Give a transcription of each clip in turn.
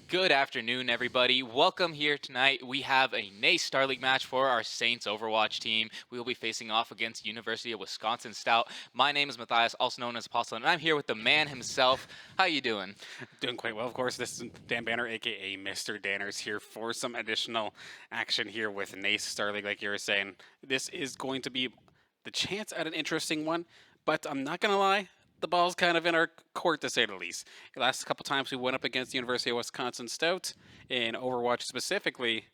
Good afternoon, everybody. Welcome here tonight. We have a NACE StarLeague match for our Saints Overwatch team. We will be facing off against University of Wisconsin Stout. My name is Matthias, also known as Apostle, and I'm here with the man himself. How you doing? Doing quite well, of course. This is Dan Banner, aka Mr. Danners, here for some additional action here with NACE StarLeague, like you were saying. This is going to be the chance at an interesting one, but I'm not going to lie. The ball's kind of in our court, to say the least. The last couple times we went up against the University of Wisconsin Stout, in Overwatch specifically,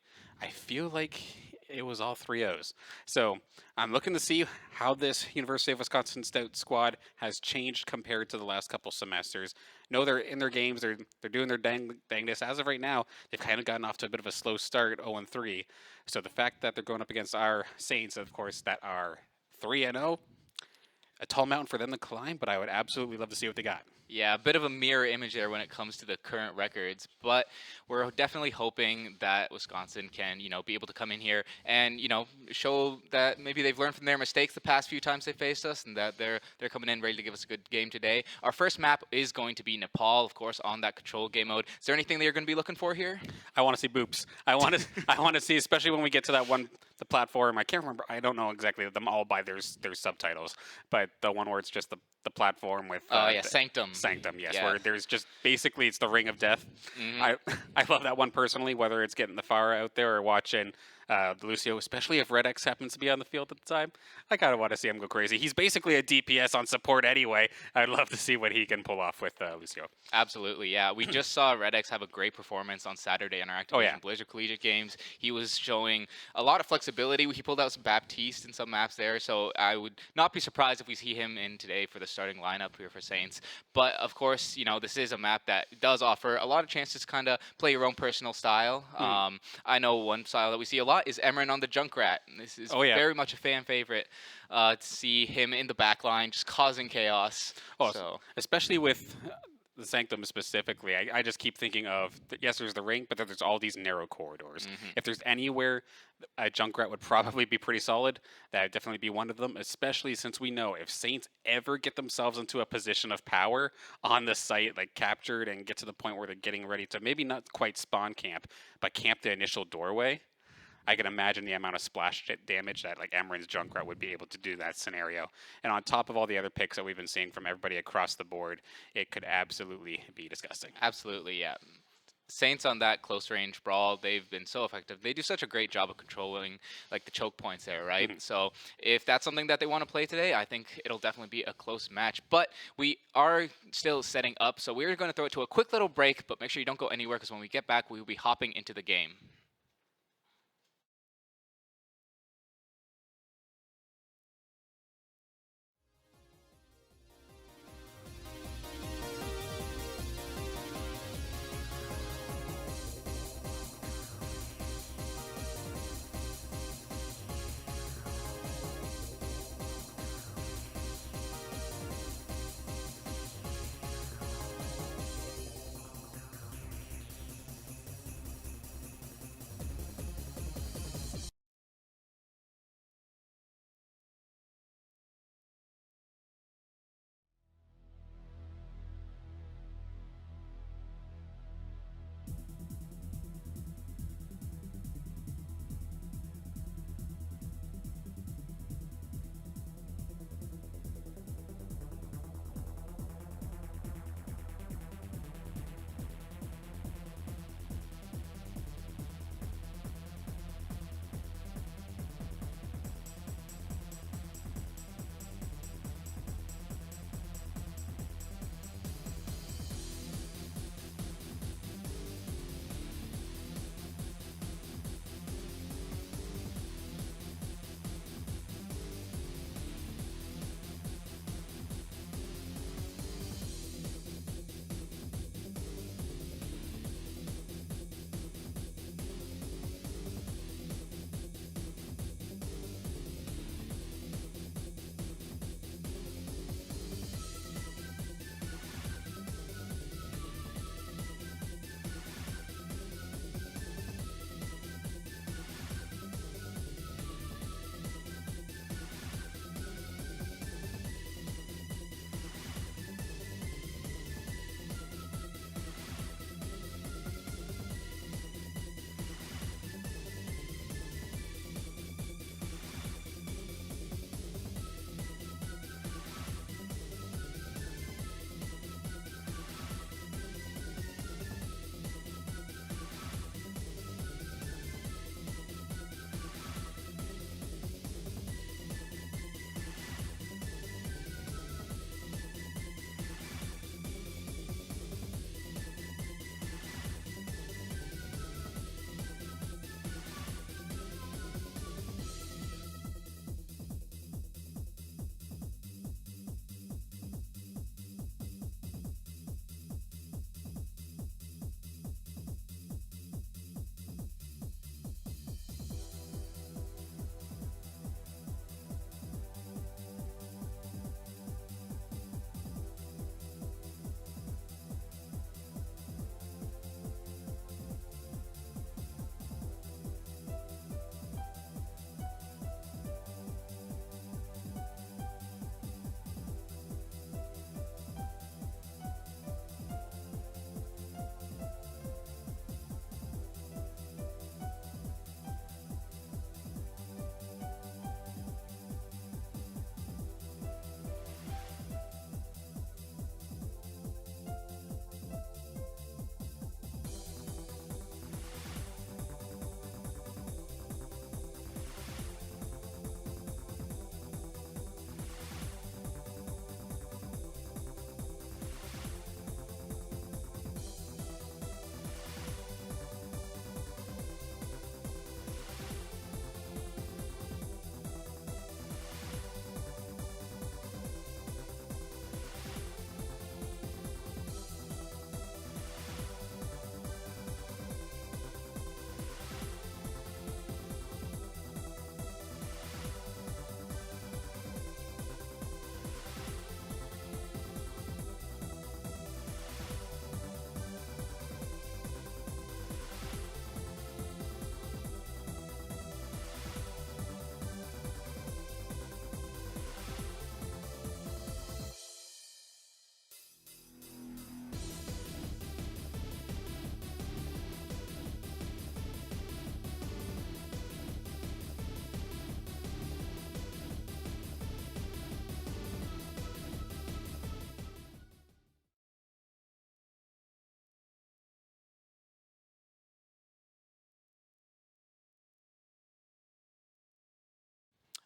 I feel like it was all 3-0s. So I'm looking to see how this University of Wisconsin Stout squad has changed compared to the last couple semesters. No, they're in their games. They're doing their dangness. As of right now, they've kind of gotten off to a bit of a slow start, 0-3. So the fact that they're going up against our Saints, of course, that are 3-0, a tall mountain for them to climb, but I would absolutely love to see what they got. Yeah, a bit of a mirror image there when it comes to the current records, but we're definitely hoping that Wisconsin can, be able to come in here and, show that maybe they've learned from their mistakes the past few times they faced us, and that they're coming in ready to give us a good game today. Our first map is going to be Nepal, of course, on that control game mode. Is there anything that you're going to be looking for here? I want to see boops. I want to see, especially when we get to that one, the platform. I can't remember. I don't know exactly them all by their subtitles, but the one where it's just the platform with Sanctum. Sanctum, yes, where there's just basically it's the ring of death. Mm-hmm. I love that one personally, whether it's getting the fire out there or watching Lucio, especially if Red X happens to be on the field at the time. I kind of want to see him go crazy. He's basically a DPS on support anyway. I'd love to see what he can pull off with Lucio. Absolutely, yeah. We just saw Red X have a great performance on Saturday in our Activision Blizzard Collegiate games. He was showing a lot of flexibility. He pulled out some Baptiste in some maps there, so I would not be surprised if we see him in today for the starting lineup here for Saints. But, of course, this is a map that does offer a lot of chances to kind of play your own personal style. I know one style that we see a lot is Emran on the Junkrat. This is very much a fan favorite to see him in the back line just causing chaos. Especially with the Sanctum specifically, I just keep thinking of, yes, there's the ring, but then there's all these narrow corridors. If there's anywhere a Junkrat would probably be pretty solid, that would definitely be one of them, especially since we know if Saints ever get themselves into a position of power on the site, like captured and get to the point where they're getting ready to maybe not quite spawn camp, but camp the initial doorway, I can imagine the amount of splash damage that like Emran's Junkrat would be able to do that scenario. And on top of all the other picks that we've been seeing from everybody across the board, it could absolutely be disgusting. Absolutely, yeah. Saints on that close range brawl, they've been so effective. They do such a great job of controlling like the choke points there, right? So if that's something that they want to play today, I think it'll definitely be a close match. But we are still setting up, so we're going to throw it to a quick little break, but make sure you don't go anywhere because when we get back, we will be hopping into the game.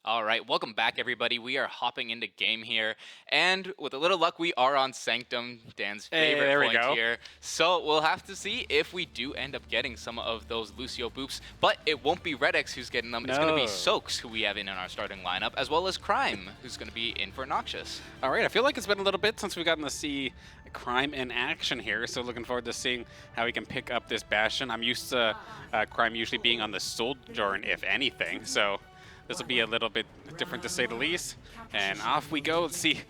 All right, welcome back, everybody. We are hopping into game here, and with a little luck, we are on Sanctum, Dan's favorite there we point go. here. So we'll have to see if we do end up getting some of those Lucio boops, but it won't be Red X who's getting them. It's going to be No. Soaks, who we have in our starting lineup, as well as Crime, who's going to be in for Noxious. All right, I feel like it's been a little bit since we've gotten to see Crime in action here, so looking forward to seeing how he can pick up this Bastion. I'm used to Crime usually being on the Sojourn, if anything, so this will be a little bit different to say the least. And off we go. Let's see.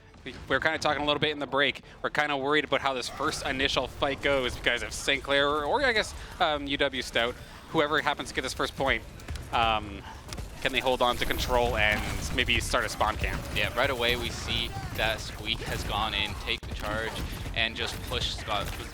We're kind of talking a little bit in the break. We're kind of worried about how this first initial fight goes because of St. Clair or I guess UW Stout, whoever happens to get this first point. Can they hold on to control and maybe start a spawn camp? Yeah, right away we see that Squeak has gone in, take the charge, and just push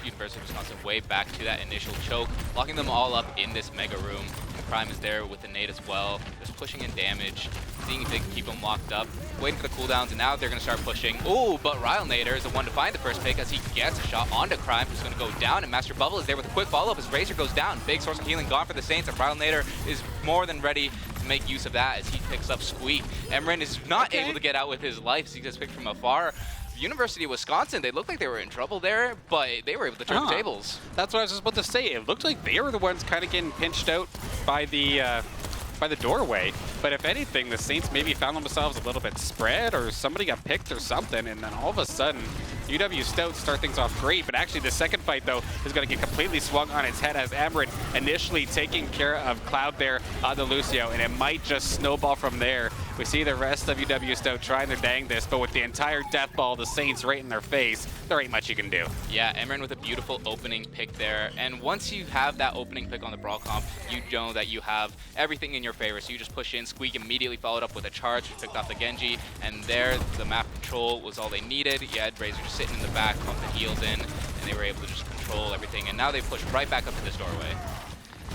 University of Wisconsin way back to that initial choke, locking them all up in this mega room. Prime is there with the nade as well, just pushing in damage, seeing if they can keep them locked up, waiting for the cooldowns, and now they're going to start pushing. Ooh, but Rylnader is the one to find the first pick as he gets a shot onto Crime, who's going to go down, and Master Bubble is there with a quick follow-up as Razor goes down. Big source of healing gone for the Saints, and Rylnader is more than ready to make use of that as he picks up Squeak. Emran is not able to get out with his life as he gets picked from afar. University of Wisconsin, they looked like they were in trouble there, but they were able to turn the tables. That's what I was just about to say. It looked like they were the ones kind of getting pinched out by the doorway. But if anything, the Saints maybe found themselves a little bit spread or somebody got picked or something, and then all of a sudden, UW Stout start things off great, but actually the second fight, though, is going to get completely swung on its head as Amarin initially taking care of Cloud there on the Lucio, and it might just snowball from there. We see the rest of UW Stout trying their dangdest, but with the entire death ball, the Saints right in their face, there ain't much you can do. Yeah, Amarin with a beautiful opening pick there, and once you have that opening pick on the Brawl Comp, you know that you have everything in your favor, so you just push in. Squeak immediately followed up with a charge, picked off the Genji, and there, the map control was all they needed. You had Razor just sitting in the back, pump the heals in, and they were able to just control everything, and now they push right back up to this doorway.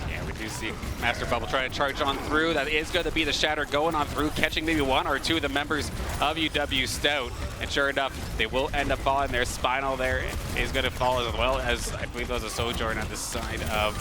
Yeah, we do see Master Bubble trying to charge on through. That is going to be the Shatter going on through, catching maybe one or two of the members of UW Stout. And sure enough, they will end up falling there. Spinal there is going to fall as well as, I believe, there was a Sojourn on the side of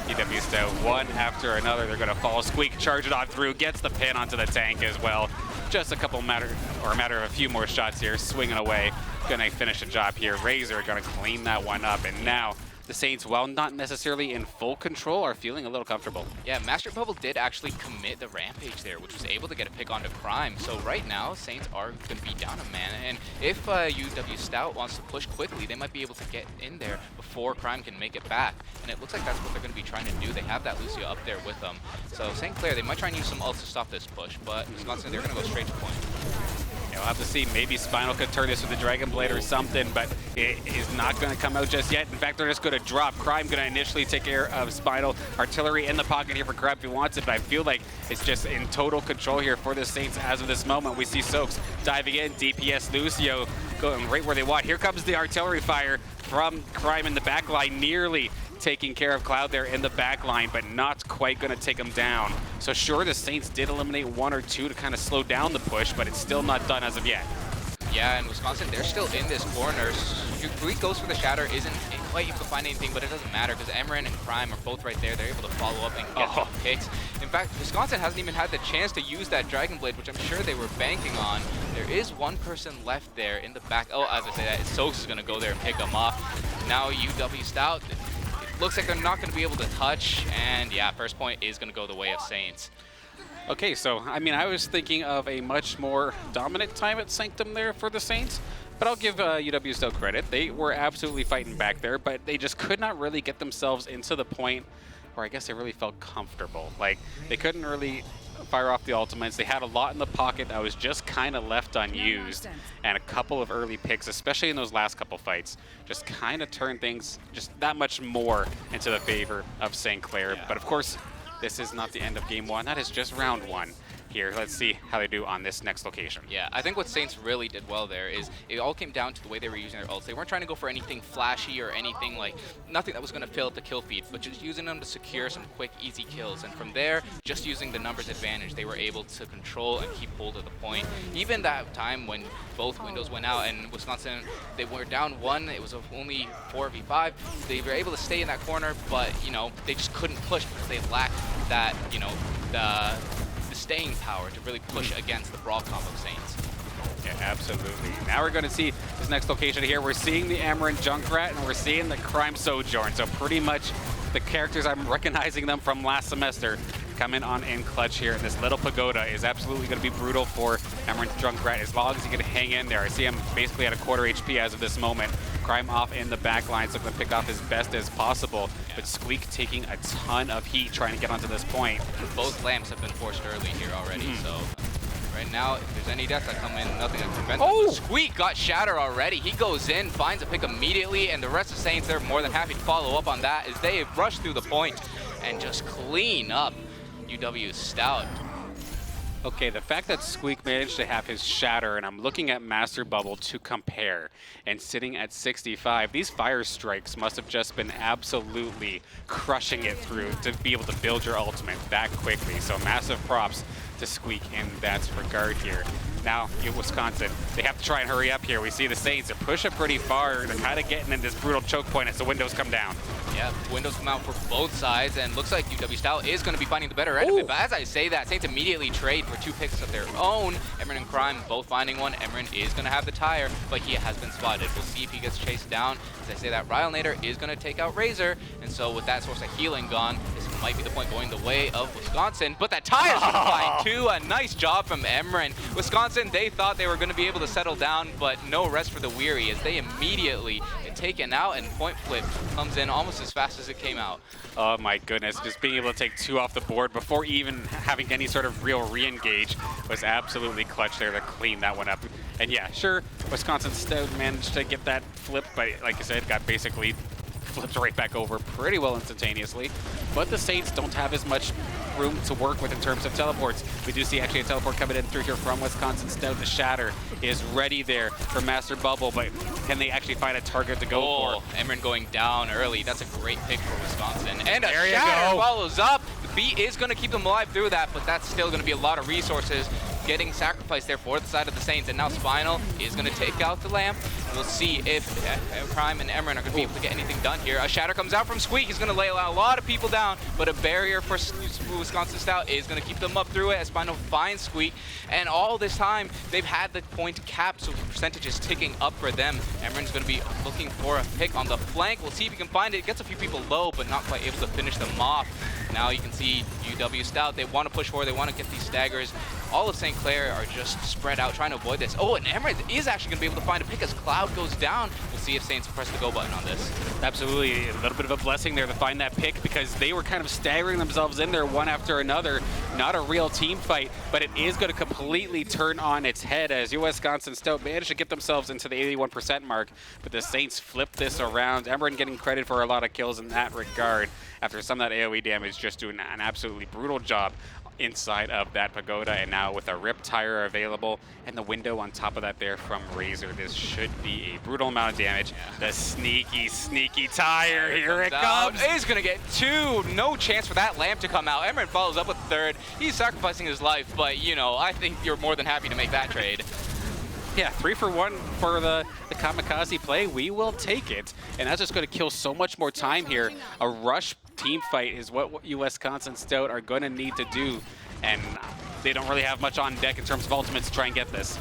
UW Stout. One after another, they're going to fall. Squeak charging on through, gets the pin onto the tank as well. Just a matter of a few more shots here, swinging away. Going to finish the job here. Razor going to clean that one up, and now the Saints, while not necessarily in full control, are feeling a little comfortable. Yeah, Master Bubble did actually commit the Rampage there, which was able to get a pick onto Crime. So right now, Saints are going to be down a man. And if UW Stout wants to push quickly, they might be able to get in there before Crime can make it back. And it looks like that's what they're going to be trying to do. They have that Lucio up there with them. So St. Clair, they might try and use some ults to stop this push, but Wisconsin, they're going to go straight to point. Yeah, we'll have to see. Maybe Spinal could turn this with a Dragon Blade or something, but it is not going to come out just yet. In fact, they're just going to drop. Crime going to initially take care of Spinal. Artillery in the pocket here for Crab if he wants it, but I feel like it's just in total control here for the Saints as of this moment. We see Soaks diving in, DPS Lucio going right where they want. Here comes the artillery fire from Crime in the back line, nearly taking care of Cloud there in the back line, but not quite going to take him down. So sure, the Saints did eliminate one or two to kind of slow down the push, but it's still not done as of yet. Yeah, and Wisconsin, they're still in this corner. Squeak goes for the Shatter, isn't quite able to find anything, but it doesn't matter because Amarin and Crime are both right there. They're able to follow up and get some kicks. In fact, Wisconsin hasn't even had the chance to use that Dragon Blade, which I'm sure they were banking on. There is one person left there in the back. Oh, as I say that, Soaks is going to go there and pick him off. Now UW Stout, it looks like they're not going to be able to touch, and yeah, first point is going to go the way of Saints. Okay, so, I mean, I was thinking of a much more dominant time at Sanctum there for the Saints, but I'll give UW Stout credit. They were absolutely fighting back there, but they just could not really get themselves into the point where I guess they really felt comfortable. Like, they couldn't really fire off the ultimates. They had a lot in the pocket that was just kind of left unused, and a couple of early picks, especially in those last couple fights, just kind of turned things just that much more into the favor of St. Clair. Yeah. But of course, this is not the end of game one. That is just round one. Here, let's see how they do on this next location. Yeah, I think what Saints really did well there is it all came down to the way they were using their ults. They weren't trying to go for anything flashy or anything like, nothing that was going to fill up the kill feed, but just using them to secure some quick, easy kills. And from there, just using the numbers advantage, they were able to control and keep hold of the point. Even that time when both windows went out and Wisconsin, they were down one, it was only 4v5, they were able to stay in that corner, but, you know, they just couldn't push because they lacked that, you know, the staying power to really push against the Brawl comp of Saints. Yeah, absolutely. Now we're going to see this next location here. We're seeing the Amaranth Junkrat, and we're seeing the Crime Sojourn. So pretty much the characters, I'm recognizing them from last semester, coming on in clutch here. And this little pagoda is absolutely going to be brutal for Amaranth Junkrat as long as he can hang in there. I see him basically at a quarter HP as of this moment. Crime off in the back line, so going to pick off as best as possible. Yeah. But Squeak taking a ton of heat trying to get onto this point. Both lamps have been forced early here already, so right now, if there's any deaths that come in, nothing that prevents them. Squeak got Shatter already. He goes in, finds a pick immediately, and the rest of Saints, they're more than happy to follow up on that as they rush through the point and just clean up UW Stout. Okay, the fact that Squeak managed to have his Shatter, and I'm looking at Master Bubble to compare, and sitting at 65, these Fire Strikes must have just been absolutely crushing it through to be able to build your ultimate that quickly. So massive props to Squeak in that regard here. Now, Wisconsin, they have to try and hurry up here. We see the Saints, they're pushing pretty far. They're kind of getting in this brutal choke point as the windows come down. Yeah, windows come out for both sides, and looks like UW Stout is going to be finding the better end of it. But as I say that, Saints immediately trade for 2 picks of their own. Emran and Crime both finding one. Emran is going to have the tire, but he has been spotted. We'll see if he gets chased down. As I say that, Rylnator is going to take out Razor, and so with that source of healing gone, this might be the point going the way of Wisconsin. But that tire's going to find too. A nice job from Emran. Wisconsin, they thought they were going to be able to settle down, but no rest for the weary as they immediately get taken out, and Point Flip comes in almost as fast as it came out. Oh my goodness, just being able to take 2 off the board before even having any sort of real re-engage was absolutely clutch there to clean that one up. And yeah, sure, Wisconsin Stout managed to get that flip, but like I said, got basically flipped right back over pretty well instantaneously. But the Saints don't have as much room to work with in terms of teleports. We do see actually a teleport coming in through here from Wisconsin Stout. The Shatter is ready there for Master Bubble, but can they actually find a target to go for? Emran going down early. That's a great pick for Wisconsin. And there a Shatter follows up. The beat is going to keep them alive through that, but that's still going to be a lot of resources getting sacrificed there for the side of the Saints. And now Spinal is going to take out the lamp. We'll see if Crime and Emran are going to be able to get anything done here. A Shatter comes out from Squeak. He's going to lay a lot of people down, but a barrier for Wisconsin Stout is going to keep them up through it as Spinal finds Squeak. And all this time, they've had the point capped, so the percentage is ticking up for them. Emran's going to be looking for a pick on the flank. We'll see if he can find it. Gets a few people low, but not quite able to finish them off. Now you can see UW Stout, they want to push forward, they want to get these staggers. All of St. Clair are just spread out, trying to avoid this. Oh, and Emran is actually going to be able to find a pick as Cloud goes down. We'll see if Saints press the go button on this. Absolutely, a little bit of a blessing there to find that pick because they were kind of staggering themselves in there one after another. Not a real team fight, but it is going to completely turn on its head as Wisconsin Stout managed to get themselves into the 81% mark, but the Saints flipped this around. Emran getting credit for a lot of kills in that regard after some of that AoE damage, just doing an absolutely brutal job inside of that pagoda. And now with a rip tire available and the window on top of that there from Razor, this should be a brutal amount of damage. The sneaky tire, here it comes. He's gonna get 2, no chance for that lamp to come out. Emran follows up with 3rd. He's sacrificing his life, but you know, I think you're more than happy to make that trade. Yeah, 3 for 1 for the kamikaze play. We will take it. And that's just going to kill so much more time here. A rush team fight is what Wisconsin Stout are going to need to do. And they don't really have much on deck in terms of ultimates to try and get this.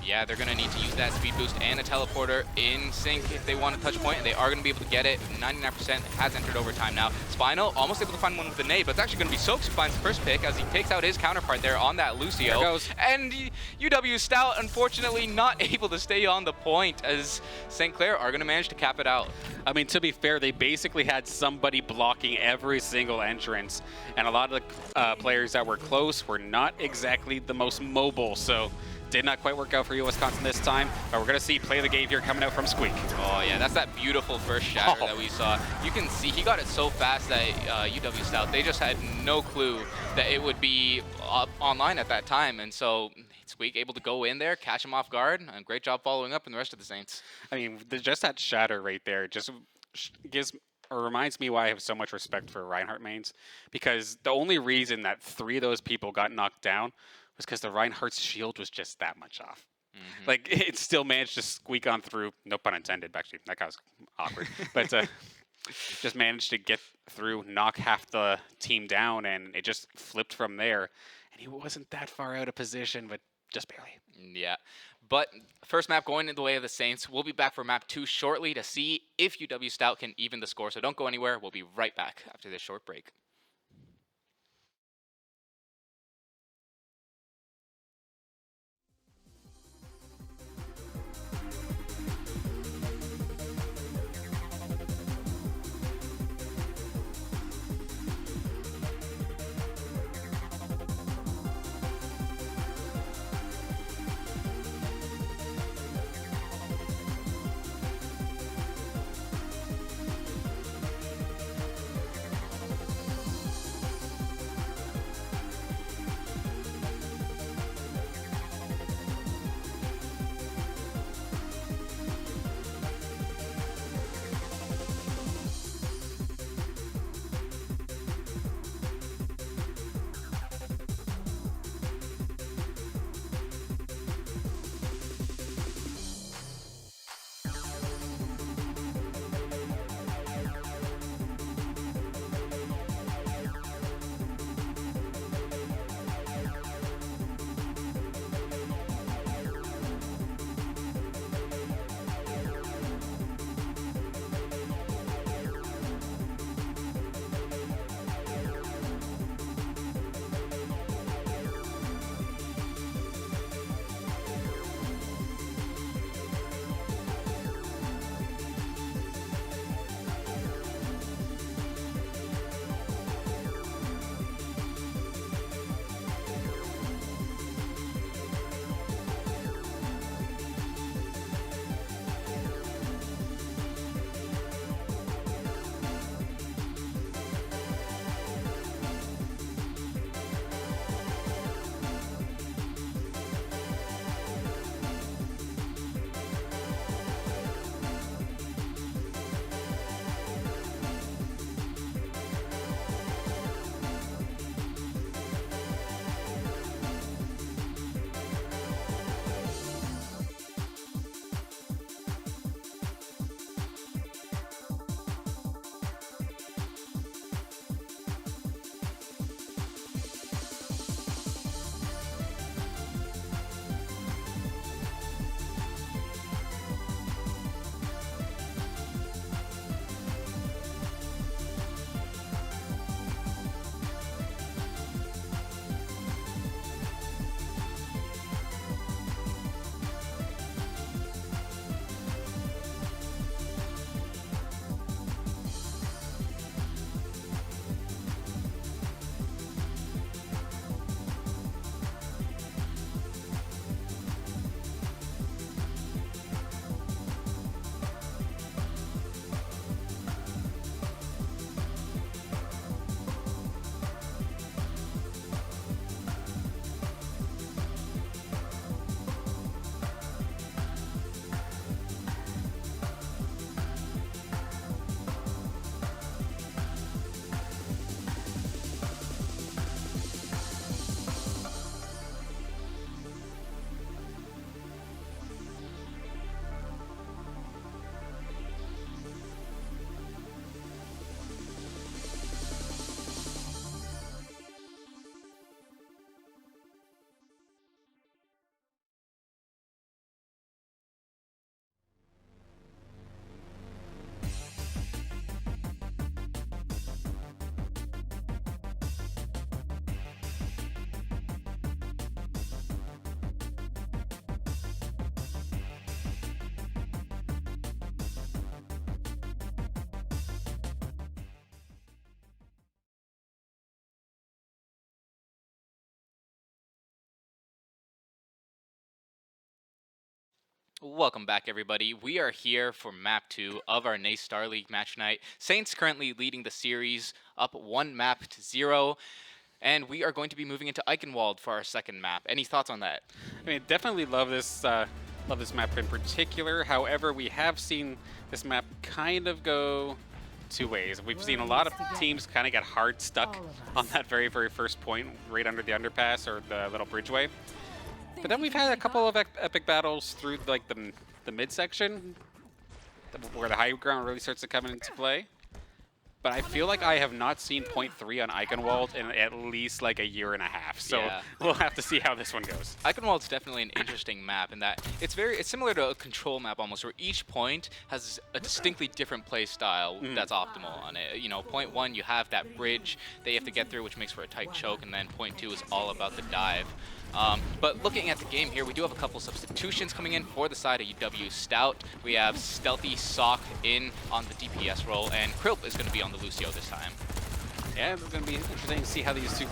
Yeah, they're going to need to use that speed boost and a teleporter in sync if they want to touch point, and they are going to be able to get it. 99% has entered overtime now. Spinal almost able to find one with the nade, but it's actually going to be Soaks who finds the first pick as he takes out his counterpart there on that Lucio. There goes. And UW Stout, unfortunately, not able to stay on the point as St. Clair are going to manage to cap it out. I mean, to be fair, they basically had somebody blocking every single entrance, and a lot of the players that were close were not exactly the most mobile, so did not quite work out for Wisconsin this time, but we're going to see play the game here coming out from Squeak. Oh yeah, that's that beautiful first shatter that we saw. You can see he got it so fast that UW Stout, they just had no clue that it would be up online at that time, and so Squeak able to go in there, catch him off guard, and great job following up in the rest of the Saints. I mean, just that shatter right there just gives or reminds me why I have so much respect for Reinhardt mains, because the only reason that 3 of those people got knocked down was because the Reinhardt's shield was just that much off. Mm-hmm. Like, it still managed to squeak on through, no pun intended, actually, that guy was awkward, but just managed to get through, knock half the team down, and it just flipped from there. and he wasn't that far out of position, but just barely. Yeah. But first map going in the way of the Saints. We'll be back for map 2 shortly to see if UW Stout can even the score. So don't go anywhere. We'll be right back after this short break. Welcome back, everybody. We are here for map 2 of our NACE Star League match night. Saints currently leading the series up 1 map to 0. And we are going to be moving into Eichenwald for our second map. Any thoughts on that? I mean, definitely love this map in particular. However, we have seen this map kind of go two ways. We've seen a lot of teams kind of get hard stuck on that very, very first point, right under the underpass or the little bridgeway. But then we've had a couple of epic battles through like the midsection, where the high ground really starts to come into play. but I feel like I have not seen point 3 on Eichenwald in at least like a year and a half. So Yeah. we'll have to see how this one goes. Eichenwald's definitely an interesting map in that it's similar to a control map almost, where each point has a distinctly different play style that's optimal on it. You know, point 1 you have that bridge that you have to get through, which makes for a tight choke, and then point 2 is all about the dive. But looking at the game here, we do have a couple substitutions coming in for the side of UW Stout. We have Stealthy Sock in on the DPS role, and Krilp is going to be on the Lucio this time. Yeah, it's going to be interesting to see how these two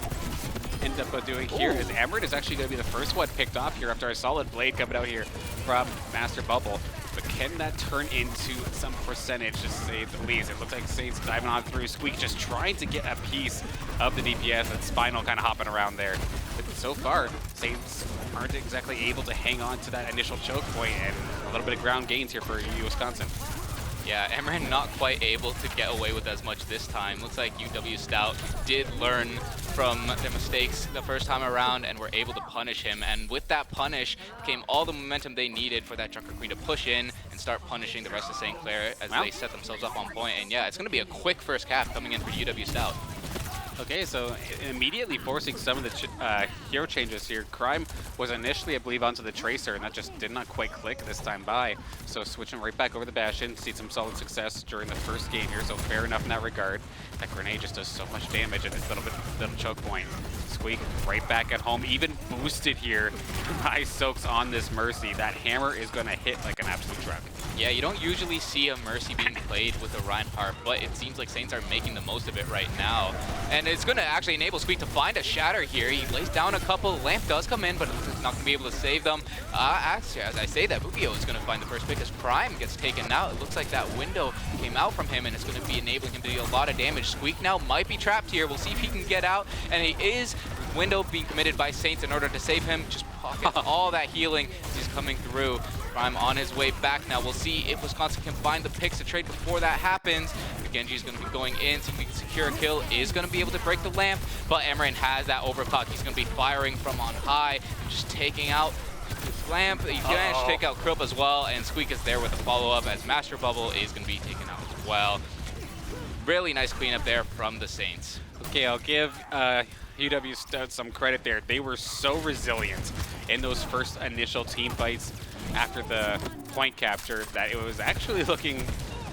end up doing here. As Emmerich is actually going to be the first one picked off here after a solid blade coming out here from Master Bubble. But can that turn into some percentage, to say the least? It looks like Saints diving on through. Squeak just trying to get a piece of the DPS, and Spinal kind of hopping around there. But so far, Saints aren't exactly able to hang on to that initial choke point, and a little bit of ground gains here for UW Wisconsin. Yeah, Emran not quite able to get away with as much this time. Looks like UW Stout did learn from their mistakes the first time around and were able to punish him. And with that punish came all the momentum they needed for that Junker Queen to push in and start punishing the rest of St. Clair as they set themselves up on point. And yeah, it's going to be a quick first cap coming in for UW Stout. Okay, so immediately forcing some of the hero changes here. Crime was initially, I believe, onto the Tracer, and that just did not quite click this time by. So switching right back over the Bastion, see some solid success during the first game here, so fair enough in that regard. That grenade just does so much damage at this little choke point. Squeak right back at home, even boosted here by Soaks on this Mercy. That hammer is going to hit like an absolute truck. Yeah, you don't usually see a Mercy being played with a Reinhardt, but it seems like Saints are making the most of it right now. And it's going to actually enable Squeak to find a Shatter here. He lays down a couple. Lamp does come in, but it's not going to be able to save them. Actually, as I say that, Bugio is going to find the first pick as Prime gets taken out. It looks like that window came out from him, and it's going to be enabling him to do a lot of damage. Squeak now might be trapped here. We'll see if he can get out, and he is. Window being committed by Saints in order to save him. Just pocket all that healing as he's coming through. Prime on his way back now. We'll see if Wisconsin can find the picks to trade before that happens. Genji's going to be going in, so if he can secure a kill, is going to be able to break the lamp, but Emran has that overclock. He's going to be firing from on high, and just taking out the lamp. He managed to take out Krilp as well, and Squeak is there with the follow-up as Master Bubble is going to be taken out as well. Really nice cleanup there from the Saints. Okay, I'll give UW Stout some credit there. They were so resilient in those first initial team fights after the point capture that it was actually looking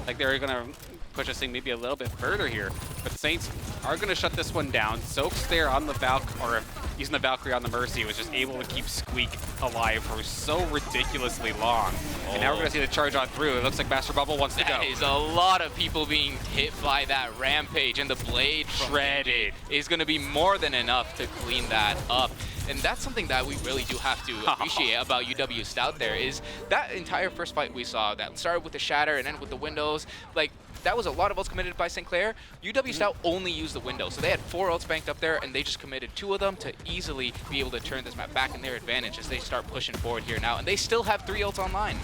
like they were going to push this thing maybe a little bit further here. But Saints are going to shut this one down. Soaks there on the or using the Valkyrie on the Mercy, was just able to keep Squeak alive for so ridiculously long. And now we're going to see the charge on through. It looks like Master Bubble wants to go. That is a lot of people being hit by that Rampage, and the blade shredded is going to be more than enough to clean that up. And that's something that we really do have to appreciate about UW Stout there, is that entire first fight we saw that started with the Shatter and ended with the windows. Like, that was a lot of ults committed by St. Clair. UW Stout only used the window, so they had 4 ults banked up there, and they just committed 2 of them to easily be able to turn this map back in their advantage as they start pushing forward here now. And they still have 3 ults online.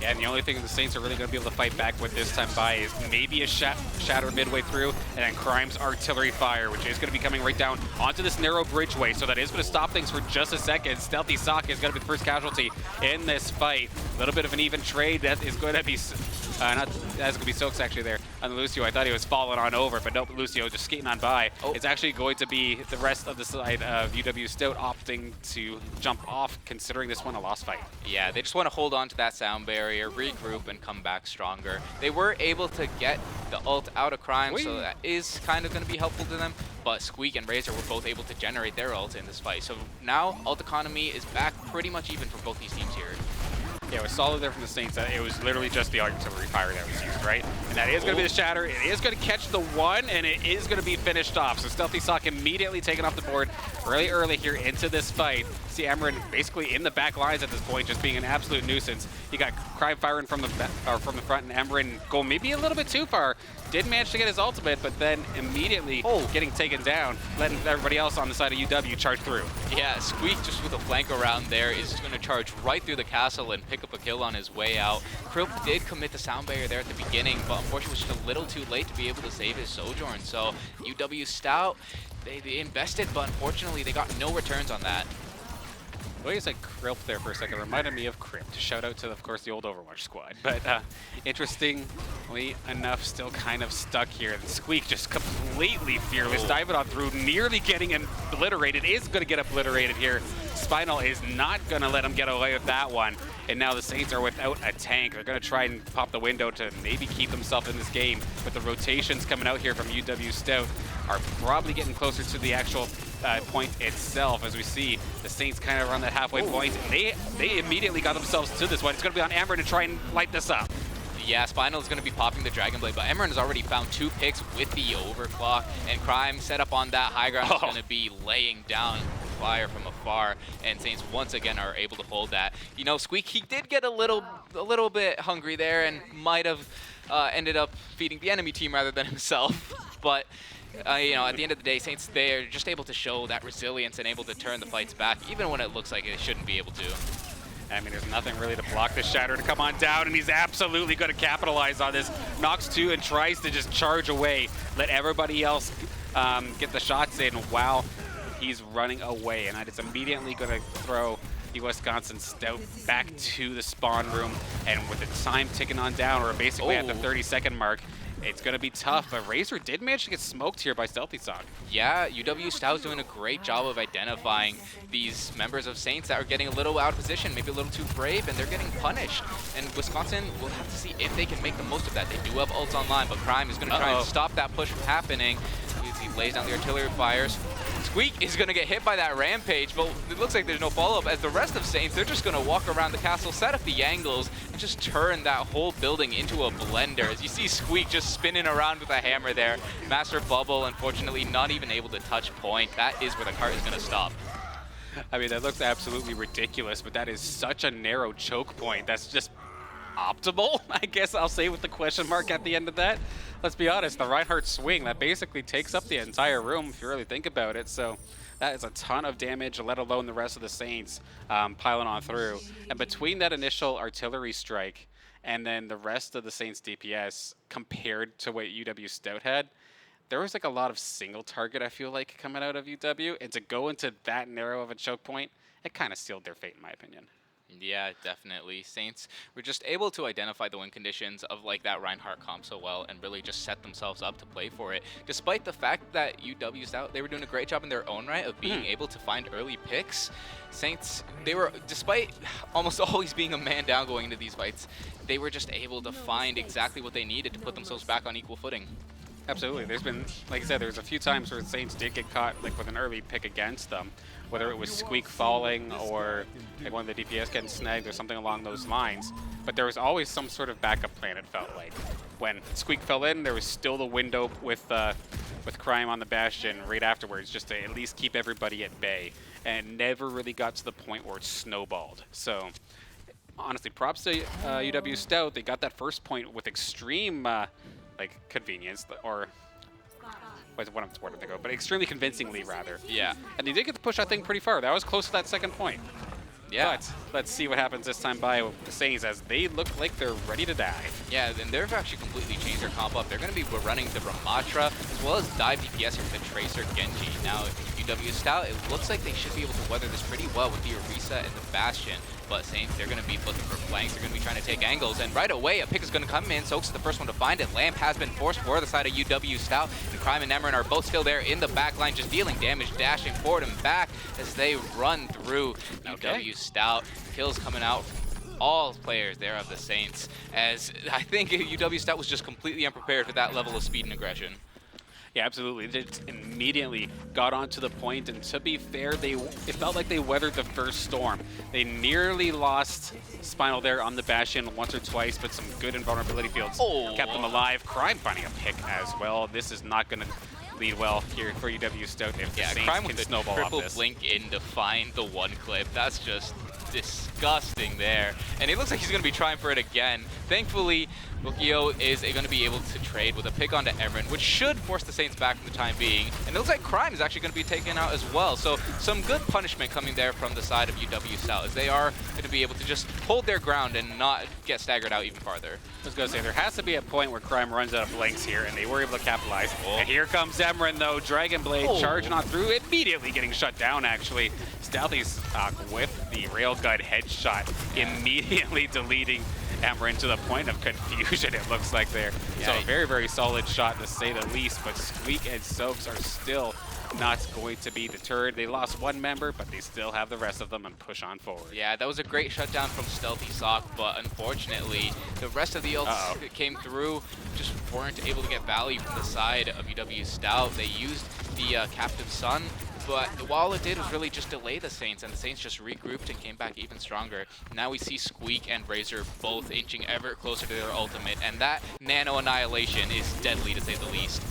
Yeah, and the only thing the Saints are really going to be able to fight back with this time by is maybe a Shatter midway through, and then Crime's artillery fire, which is going to be coming right down onto this narrow bridgeway, so that is going to stop things for just a second. Stealthy Sock is going to be the first casualty in this fight. A little bit of an even trade. That is going to be, that's going to be Soaks actually there on Lucio. I thought he was falling on over, but nope, Lucio just skating on by. It's actually going to be the rest of the side of UW Stout opting to jump off, considering this one a lost fight. Yeah, they just want to hold on to that sound barrier, regroup, and come back stronger. They were able to get the ult out of Crime, so that is kind of going to be helpful to them, but Squeak and Razor were both able to generate their ult in this fight. So now ult economy is back pretty much even for both these teams here. Yeah, it was solid there from the Saints. It was literally just the artillery fire that was used, right? And that is going to be the Shatter. It is going to catch the one, and it is going to be finished off. So Stealthy Sock immediately taken off the board really early here into this fight. See Emran basically in the back lines at this point, just being an absolute nuisance. You got Crime firing from the front, and Emran going maybe a little bit too far. Did manage to get his ultimate, but then immediately getting taken down, letting everybody else on the side of UW charge through. Yeah, Squeak just with a flank around there is going to charge right through the castle and pick up a kill on his way out. Krilp did commit the sound barrier there at the beginning, but unfortunately was just a little too late to be able to save his Sojourn. So UW Stout, they invested, but unfortunately they got no returns on that. The way you said Krilp there for a second reminded me of Crypt. Shout out to, of course, the old Overwatch squad. But interestingly enough, still kind of stuck here. And Squeak just completely fearless, diving on through, nearly getting obliterated, is going to get obliterated here. Spinal is not going to let him get away with that one. And now the Saints are without a tank. They're going to try and pop the window to maybe keep themselves in this game. But the rotations coming out here from UW Stout are probably getting closer to the actual point itself. As we see, the Saints kind of around that halfway point. They immediately got themselves to this one. It's going to be on Amber to try and light this up. Yeah, Spinal is going to be popping the Dragon Blade, but Emran has already found 2 picks with the overclock, and Crime set up on that high ground is going to be laying down fire from afar, and Saints once again are able to hold that. You know, Squeak, he did get a little bit hungry there and might have ended up feeding the enemy team rather than himself, but you know, at the end of the day, Saints, they're just able to show that resilience and able to turn the fights back, even when it looks like they shouldn't be able to. I mean, there's nothing really to block this Shatter to come on down, and he's absolutely going to capitalize on this. Knocks 2 and tries to just charge away, let everybody else get the shots in while he's running away. And that is immediately going to throw the Wisconsin Stout back to the spawn room. And with the time ticking on down, we're basically at the 30-second mark. It's going to be tough, but Razor did manage to get smoked here by Stealthy Sock. Yeah, UW Stout's doing a great job of identifying these members of Saints that are getting a little out of position, maybe a little too brave, and they're getting punished. And Wisconsin will have to see if they can make the most of that. They do have ults online, but Crime is going to try and stop that push from happening. He lays down the artillery fires. Squeak is going to get hit by that Rampage, but it looks like there's no follow-up. As the rest of Saints, they're just going to walk around the castle, set up the angles, and just turn that whole building into a blender. As you see Squeak just spinning around with a hammer there. Master Bubble, unfortunately, not even able to touch point. That is where the cart is going to stop. I mean, that looks absolutely ridiculous, but that is such a narrow choke point. That's just optimal, I guess I'll say, with the question mark at the end of that. Let's be honest, the Reinhardt swing, that basically takes up the entire room if you really think about it. So that is a ton of damage, let alone the rest of the Saints piling on through. And between that initial artillery strike and then the rest of the Saints DPS compared to what UW Stout had, there was like a lot of single target, I feel like, coming out of UW. And to go into that narrow of a choke point, it kind of sealed their fate, in my opinion. Yeah, definitely. Saints were just able to identify the win conditions of like that Reinhardt comp so well and really just set themselves up to play for it. Despite the fact that UW Stout, they were doing a great job in their own right of being able to find early picks. Saints, they were, despite almost always being a man down going into these fights, they were just able to find exactly what they needed to put themselves back on equal footing. Absolutely. There's been, like I said, there's a few times where the Saints did get caught like with an early pick against them, whether it was Squeak falling or like one of the DPS getting snagged or something along those lines. But there was always some sort of backup plan, it felt like. When Squeak fell in, there was still the window with Crime on the Bastion right afterwards, just to at least keep everybody at bay. And it never really got to the point where it snowballed. So honestly, props to UW Stout. They got that first point with extreme like convenience, or what I'm supporting to go, but extremely convincingly rather. Yeah. And they did get to push that thing pretty far. That was close to that second point. Yeah. But let's see what happens this time by the Saints, as they look like they're ready to die. Yeah, and they've actually completely changed their comp up. They're going to be running the Ramatra as well as dive DPS here with the Tracer Genji. Now, UW Stout, it looks like they should be able to weather this pretty well with the Orisa and the Bastion. But Saints, they're going to be looking for flanks. They're going to be trying to take angles. And right away, a pick is going to come in. Soaks is the first one to find it. Lamp has been forced for the side of UW Stout. And Crime and Emran are both still there in the back line, just dealing damage, dashing forward and back as they run through UW Stout. Kills coming out all players there of the Saints, as I think UW Stout was just completely unprepared for that level of speed and aggression. Yeah, absolutely. They just immediately got onto the point, and to be fair, it felt like they weathered the first storm. They nearly lost Spinal there on the Bastion once or twice, but some good invulnerability fields kept them alive. Crime finding a pick as well. This is not going to lead well here for UW Stout if the Saints Crime can with snowball the off triple this. blink in to find the one clip. That's just disgusting there. And it looks like he's going to be trying for it again. Thankfully, Bukio is going to be able to trade with a pick onto Emran, which should force the Saints back for the time being. And it looks like Crime is actually going to be taken out as well. So some good punishment coming there from the side of UW Stout, as they are going to be able to just hold their ground and not get staggered out even farther. I was going to say, there has to be a point where Crime runs out of blanks here, and they were able to capitalize. And here comes Emran, though. Dragon Blade charging on through, immediately getting shut down, actually. Stealthy Stock with the railgun headshot, immediately deleting Emran to the point of confusion, it looks like there. So a very, very solid shot to say the least, but Squeak and Soaks are still not going to be deterred. They lost one member, but they still have the rest of them and push on forward. Yeah, that was a great shutdown from Stealthy Sock, but unfortunately, the rest of the ults that came through just weren't able to get value from the side of UW Stout. They used the Captain Sun, but all it did was really just delay the Saints, and the Saints just regrouped and came back even stronger. Now we see Squeak and Razor both inching ever closer to their ultimate, and that Nano Annihilation is deadly to say the least.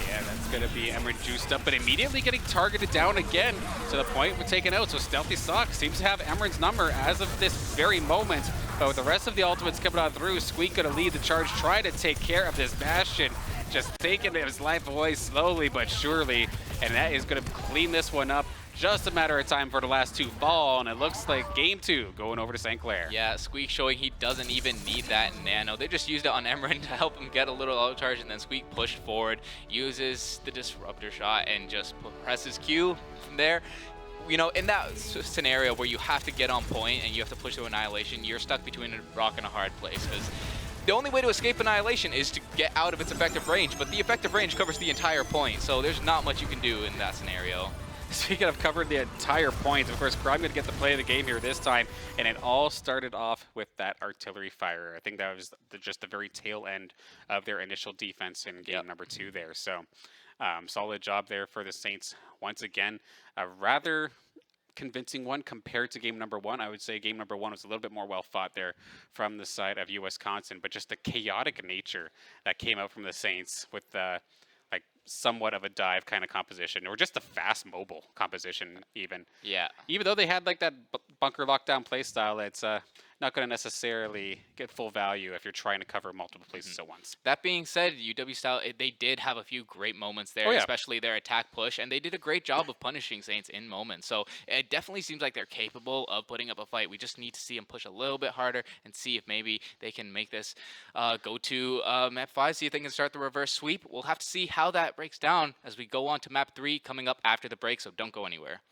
Yeah, that's going to be Emran juiced up, but immediately getting targeted down again to the point we're taken out. So Stealthy Sock seems to have Emran's number as of this very moment. But with the rest of the ultimates coming on through, Squeak going to lead the charge, try to take care of this Bastion. Just taking his life away slowly but surely. And that is going to clean this one up. Just a matter of time for the last two fall, and it looks like game 2 going over to St. Clair. Yeah, Squeak showing he doesn't even need that Nano. They just used it on Emran to help him get a little auto charge, and then Squeak pushed forward, uses the Disruptor shot, and just presses Q from there. You know, in that scenario where you have to get on point and you have to push through Annihilation, you're stuck between a rock and a hard place, because the only way to escape Annihilation is to get out of its effective range, but the effective range covers the entire point, so there's not much you can do in that scenario. Speaking of covering the entire point, of course, Grime going to get the play of the game here this time, and it all started off with that artillery fire. I think that was just the very tail end of their initial defense in game number 2 there. So solid job there for the Saints. Once again, a rather convincing one compared to game number 1. I would say game number 1 was a little bit more well fought there from the side of Wisconsin, but just the chaotic nature that came out from the Saints with the like somewhat of a dive kind of composition, or just a fast mobile composition even. Yeah. Even though they had like that bunker lockdown play style, it's not going to necessarily get full value if you're trying to cover multiple places at once. That being said, UW Stout, they did have a few great moments there, especially their attack push, and they did a great job of punishing Saints in moments. So it definitely seems like they're capable of putting up a fight. We just need to see them push a little bit harder and see if maybe they can make this go to map 5, see if they can start the reverse sweep. We'll have to see how that breaks down as we go on to map 3 coming up after the break, so don't go anywhere.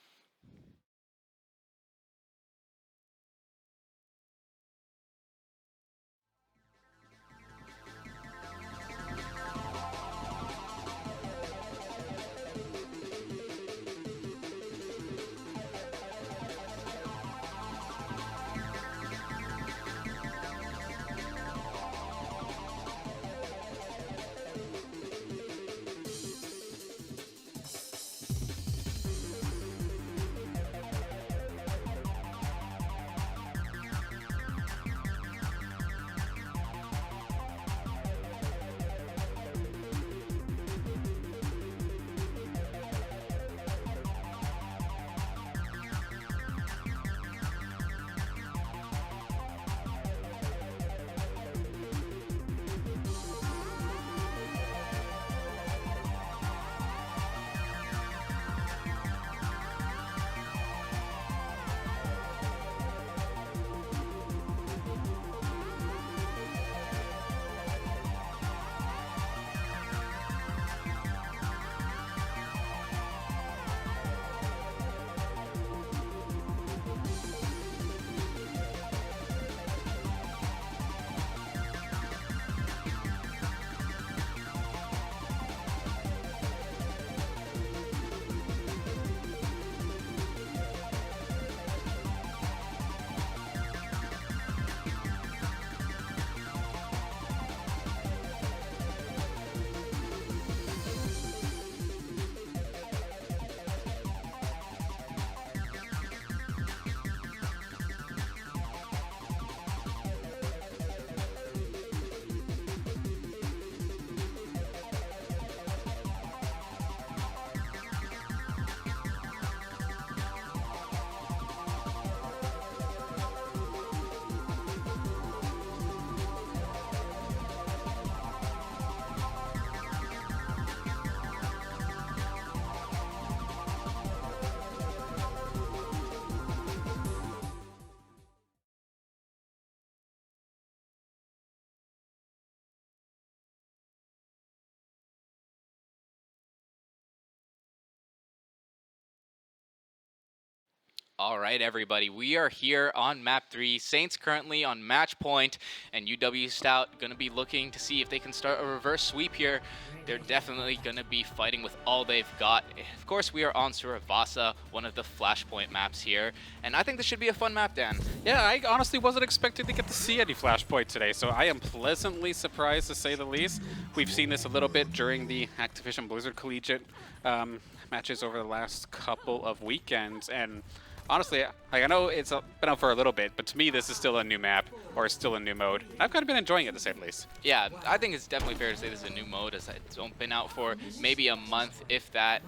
All right, everybody, we are here on map 3. Saints currently on match point, and UW Stout going to be looking to see if they can start a reverse sweep here. They're definitely going to be fighting with all they've got. Of course, we are on Suravasa, one of the flashpoint maps here, and I think this should be a fun map, Dan. Yeah, I honestly wasn't expecting to get to see any flashpoint today, so I am pleasantly surprised, to say the least. We've seen this a little bit during the Activision Blizzard Collegiate matches over the last couple of weekends, and honestly, I know it's been out for a little bit, but to me, this is still a new map, or still a new mode. I've kind of been enjoying it, to say the least. Yeah, I think it's definitely fair to say this is a new mode, as it's only been out for maybe a month, if that,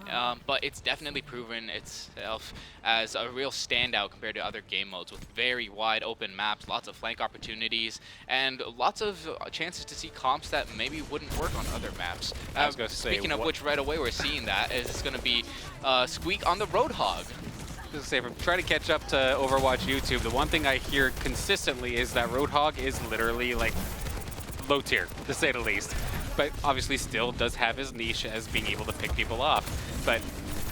but it's definitely proven itself as a real standout compared to other game modes, with very wide open maps, lots of flank opportunities, and lots of chances to see comps that maybe wouldn't work on other maps. I was going to say, speaking of which, right away we're seeing that, is it's going to be Squeak on the Roadhog. Just to say, from trying to catch up to Overwatch YouTube, the one thing I hear consistently is that Roadhog is literally like low tier, to say the least. But obviously still does have his niche as being able to pick people off. But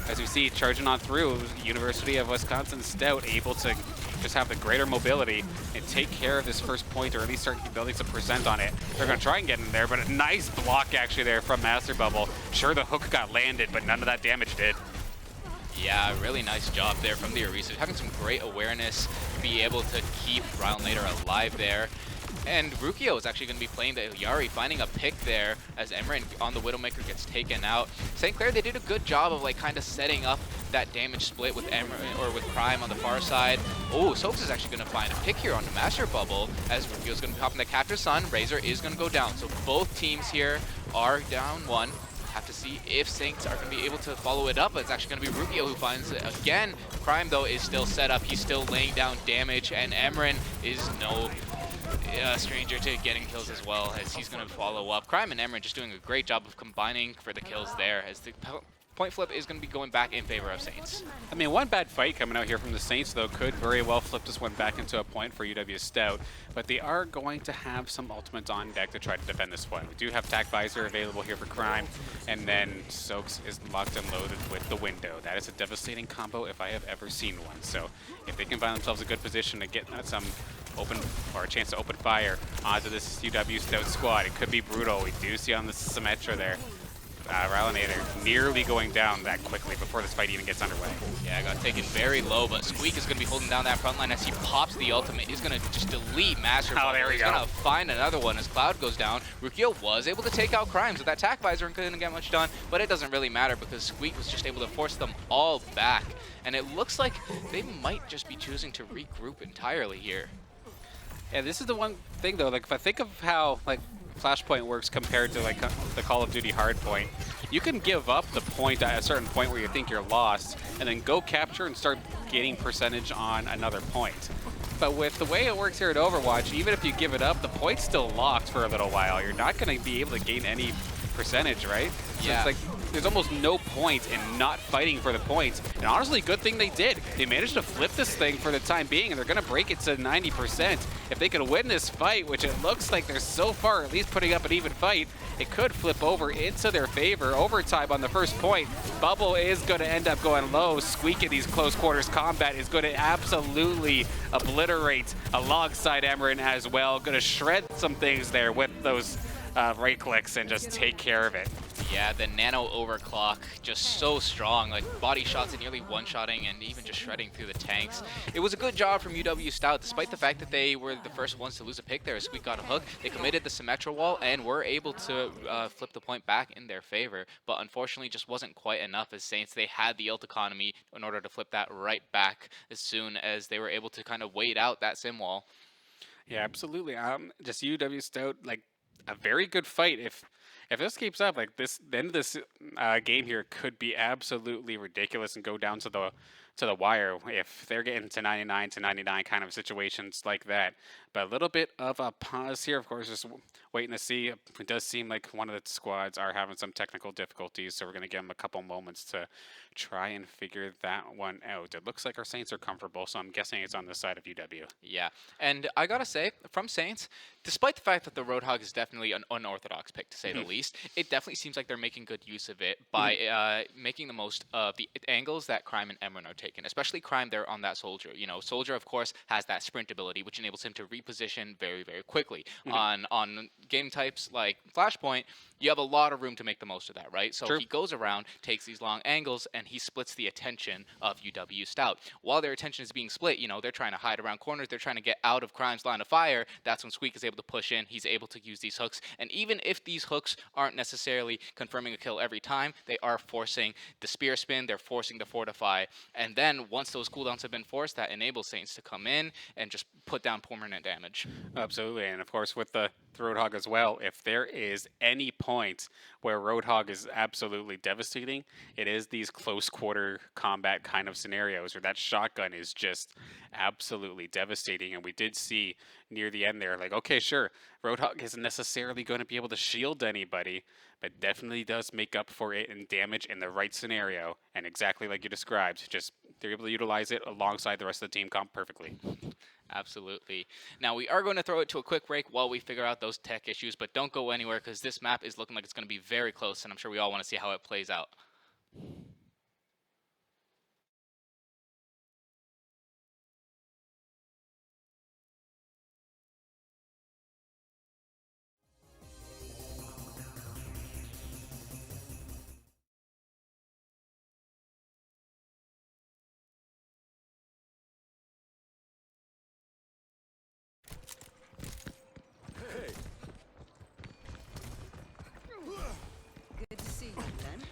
as we see, charging on through, University of Wisconsin Stout able to just have the greater mobility and take care of this first point, or at least start building some percent on it. They're going to try and get in there, but a nice block actually there from Master Bubble. Sure, the hook got landed, but none of that damage did. Yeah, really nice job there from the Orisa, having some great awareness to be able to keep Ryle Nader alive there. And Rukio is actually going to be playing the Yari, finding a pick there as Emran on the Widowmaker gets taken out. St. Clair, they did a good job of like kind of setting up that damage split with Emran or with Prime on the far side. Oh, Soaps is actually going to find a pick here on the Master Bubble as Rukio's going to be popping the Capture Sun. Razor is going to go down. So both teams here are down one. Have to see if Saints are going to be able to follow it up. It's actually going to be Rukio who finds it again. Prime, though, is still set up. He's still laying down damage, and Emran is no stranger to getting kills as well, as he's going to follow up. Crime and Emran just doing a great job of combining for the kills there, as the point flip is going to be going back in favor of Saints. I mean, one bad fight coming out here from the Saints, though, could very well flip this one back into a point for UW Stout, but they are going to have some ultimates on deck to try to defend this one. We do have Tac Visor available here for Crime, and then Soaks is locked and loaded with the Window. That is a devastating combo if I have ever seen one. So if they can find themselves a good position to get some open, or a chance to open fire onto this UW Stout squad, it could be brutal. We do see on the Symmetra there, Ryle Nader nearly going down that quickly before this fight even gets underway. Yeah, got taken very low, but Squeak is going to be holding down that front line as he pops the ultimate. He's going to just delete Master Bubble. Oh, there we He's go. going to find another one as Cloud goes down. Rukio was able to take out Crimes with that Tac Visor and couldn't get much done, but it doesn't really matter because Squeak was just able to force them all back. And it looks like they might just be choosing to regroup entirely here. Yeah, this is the one thing, though, like if I think of how like Flashpoint works compared to like the Call of Duty Hardpoint, you can give up the point at a certain point where you think you're lost, and then go capture and start gaining percentage on another point. But with the way it works here at Overwatch, even if you give it up, the point's still locked for a little while. You're not going to be able to gain any percentage, right? So Yeah. it's like there's almost no point in not fighting for the points. And honestly, good thing they did. They managed to flip this thing for the time being, and they're going to break it to 90%. If they could win this fight, which it looks like they're so far at least putting up an even fight, it could flip over into their favor. Overtime on the first point. Bubble is going to end up going low. Squeak in these close quarters combat is going to absolutely obliterate alongside Emran as well. Going to shred some things there with those right clicks and just take care of it. Yeah, the nano overclock, just so strong, like body shots and nearly one-shotting and even just shredding through the tanks. It was a good job from UW Stout, despite the fact that they were the first ones to lose a pick there. Squeak got a hook, they committed the Symmetra wall and were able to flip the point back in their favor, but unfortunately just wasn't quite enough as Saints. They had the ult economy in order to flip that right back as soon as they were able to kind of wait out that sim wall. Yeah, absolutely. Just UW Stout, like a very good fight. If this keeps up, like this, the end of this game here could be absolutely ridiculous and go down to the wire if they're getting to 99 to 99 kind of situations like that. But a little bit of a pause here, of course, just waiting to see. It does seem like one of the squads are having some technical difficulties, so we're going to give them a couple moments to try and figure that one out. It looks like our Saints are comfortable, so I'm guessing it's on the side of UW. Yeah, and I gotta say, from Saints, despite the fact that the Roadhog is definitely an unorthodox pick, to say the least, it definitely seems like they're making good use of it by making the most of the angles that Crime and Emran are taken, especially Crime there on that Soldier. You know, Soldier, of course, has that sprint ability, which enables him to reposition very, very quickly. On game types like Flashpoint, you have a lot of room to make the most of that, right? So he goes around, takes these long angles, and he splits the attention of UW Stout. While their attention is being split, you know, they're trying to hide around corners, they're trying to get out of Crime's line of fire. That's when Squeak is able to push in. He's able to use these hooks, and even if these hooks aren't necessarily confirming a kill every time, they are forcing the spear spin, they're forcing the fortify, and then once those cooldowns have been forced, that enables Saints to come in and just put down permanent damage. Absolutely, and of course with the Roadhog as well, if there is any point where Roadhog is absolutely devastating, it is these close quarter combat kind of scenarios where that shotgun is just absolutely devastating. And we did see near the end there, like, okay, sure, Roadhog isn't necessarily going to be able to shield anybody, but definitely does make up for it in damage in the right scenario. And exactly like you described, just they're able to utilize it alongside the rest of the team comp perfectly. Absolutely. Now, we are going to throw it to a quick break while we figure out those tech issues, but don't go anywhere because this map is looking like it's going to be very close, and I'm sure we all want to see how it plays out.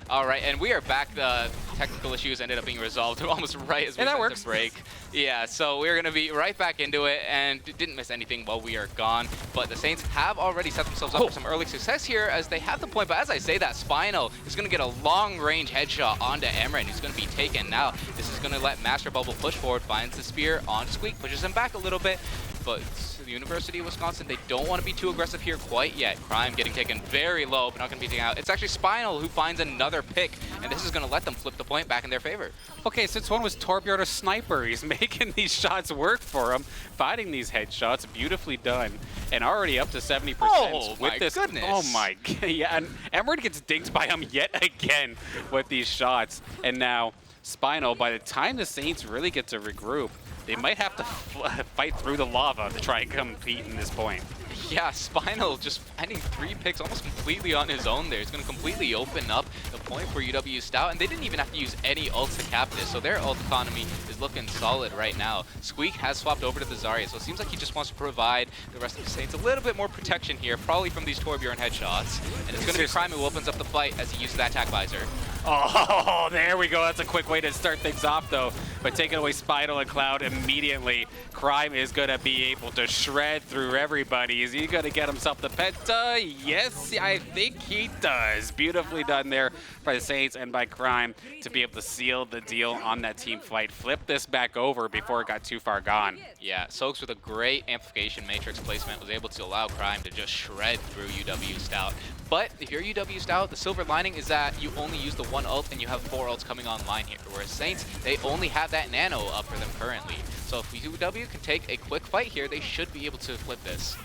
All right, and we are back. The technical issues ended up being resolved almost right as we started to break. Yeah, so we're going to be right back into it, and didn't miss anything while we are gone. But the Saints have already set themselves up for some early success here as they have the point. But as I say that, Spinal is going to get a long-range headshot onto Emran, who's going to be taken now. This is going to let Master Bubble push forward, finds the spear on Squeak, pushes him back a little bit. But the University of Wisconsin, they don't want to be too aggressive here quite yet. Crime getting taken very low, but not going to be taken out. It's actually Spinal who finds another pick, and this is going to let them flip the point back in their favor. Okay, since one was Torbjorn a sniper, he's making these shots work for him, finding these headshots, beautifully done, and already up to 70% with with this. Goodness. Oh my god, yeah, and Emerald gets dinked by him yet again with these shots, and now Spinal, by the time the Saints really get to regroup, they might have to fight through the lava to try and compete in this point. Yeah, Spinal just finding 3 picks almost completely on his own there. It's going to completely open up the point for UW Stout, and they didn't even have to use any ults to cap this, so their ult economy is looking solid right now. Squeak has swapped over to the Zarya, so it seems like he just wants to provide the rest of the Saints a little bit more protection here, probably from these Torbjorn headshots. And it's going to be Crime who opens up the fight as he uses that attack visor. Oh, there we go. That's a quick way to start things off, though. But taking away Spinal and Cloud immediately, Crime is going to be able to shred through everybody. Is he going to get himself the penta? Yes, I think he does. Beautifully done there by the Saints and by Crime to be able to seal the deal on that team fight. Flip this back over before it got too far gone. Yeah, Soaks with a great amplification matrix placement was able to allow Crime to just shred through UW Stout. But if you're UW Stout, the silver lining is that you only use the 1 ult and you have 4 ults coming online here. Whereas Saints, they only have that nano up for them currently. So if UW can take a quick fight here, they should be able to flip this.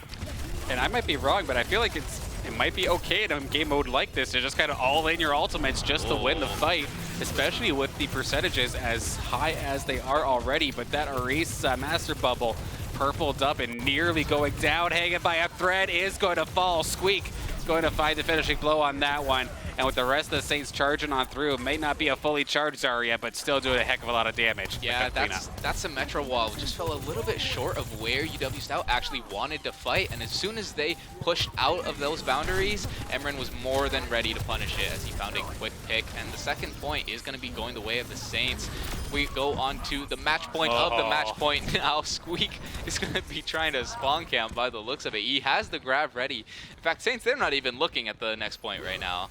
And I might be wrong, but I feel like it might be okay in a game mode like this to just kind of all in your ultimates just to win the fight, especially with the percentages as high as they are already. But that Erase Master Bubble purpled up and nearly going down, hanging by a thread, is going to fall. Squeak is going to find the finishing blow on that one. And with the rest of the Saints charging on through, it may not be a fully charged Zarya, but still doing a heck of a lot of damage. Yeah, that's a Metro wall. Just fell a little bit short of where UW Stout actually wanted to fight. And as soon as they pushed out of those boundaries, Emran was more than ready to punish it as he found a quick pick. And the second point is going to be going the way of the Saints. We go on to the match point of the match point now. Squeak is going to be trying to spawn camp by the looks of it. He has the grab ready. In fact, Saints, they're not even looking at the next point right now.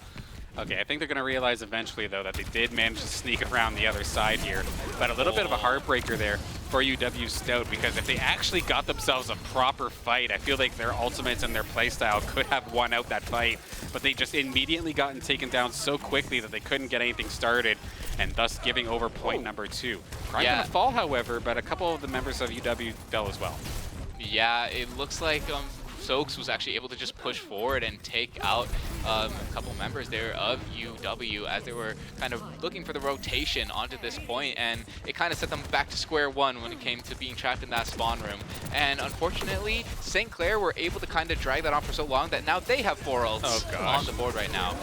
Okay, I think they're going to realize eventually, though, that they did manage to sneak around the other side here. But a little bit of a heartbreaker there for UW Stout, because if they actually got themselves a proper fight, I feel like their ultimates and their playstyle could have won out that fight. But they just immediately gotten taken down so quickly that they couldn't get anything started, and thus giving over point number 2. Crime gonna fall, however, but a couple of the members of UW fell as well. Yeah, it looks like Soaks was actually able to just push forward and take out a couple members there of UW as they were kind of looking for the rotation onto this point, and it kind of set them back to square one when it came to being trapped in that spawn room. And unfortunately, St. Clair were able to kind of drag that on for so long that now they have 4 ults on the board right now.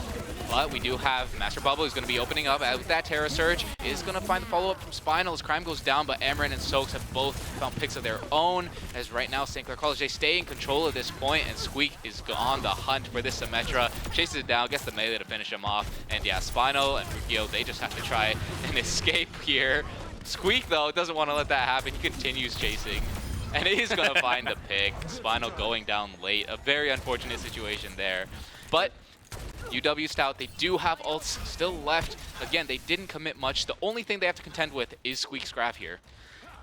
But we do have Master Bubble who's going to be opening up with that Terra Surge. Is going to find the follow-up from Spinal as Crime goes down, but Amarin and Soaks have both found picks of their own. As right now, St. Clair College, they stay in control at this point, and Squeak is on the hunt for this Symmetra. Chases it down, gets the melee to finish him off. And yeah, Spinal and Rukio, they just have to try and escape here. Squeak, though, doesn't want to let that happen. He continues chasing. And he's going to find the pick. Spinal going down late. A very unfortunate situation there. But UW Stout, they do have ults still left. Again, they didn't commit much. The only thing they have to contend with is Squeak's grab here.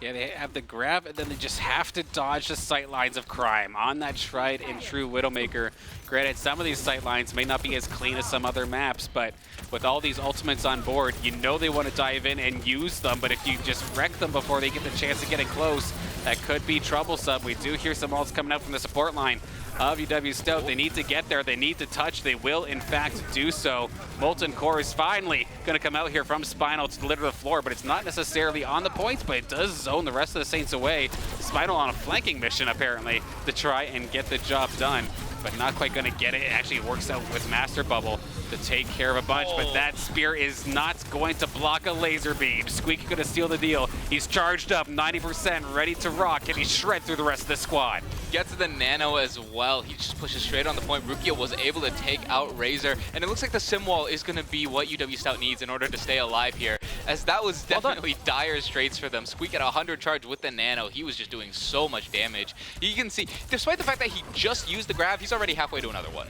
Yeah, they have the grab, and then they just have to dodge the sight lines of Crime on that tried and true Widowmaker. Granted, some of these sight lines may not be as clean as some other maps, but with all these ultimates on board, you know they want to dive in and use them, but if you just wreck them before they get the chance of getting close, that could be troublesome. We do hear some ults coming out from the support line of UW Stout. They need to get there. They need to touch. They will, in fact, do so. Molten Core is finally going to come out here from Spinal to deliver the floor, but it's not necessarily on the points, but it does zone the rest of the Saints away. Spinal on a flanking mission, apparently, to try and get the job done, but not quite going to get it. It actually works out with Master Bubble to take care of a bunch, but that spear is not going to block a laser beam. Squeak going to seal the deal. He's charged up, 90%, ready to rock, and he shred through the rest of the squad. Gets the nano as well. He just pushes straight on the point. Rukio was able to take out Razor, and it looks like the sim wall is going to be what UW Stout needs in order to stay alive here, as that was definitely dire straits for them. Squeak at 100 charge with the nano. He was just doing so much damage. You can see, despite the fact that he just used the grab, he's already halfway to another one.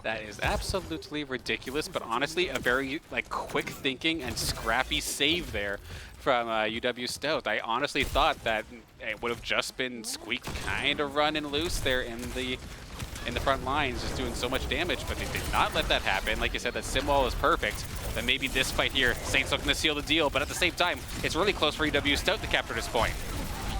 That is absolutely ridiculous, but honestly, a very quick thinking and scrappy save there from UW Stout. I honestly thought that it would have just been Squeak kind of running loose there in the front lines, just doing so much damage, but they did not let that happen. Like you said, that sim wall is perfect. Then maybe this fight here, Saints looking to seal the deal, but at the same time, it's really close for UW Stout to capture this point.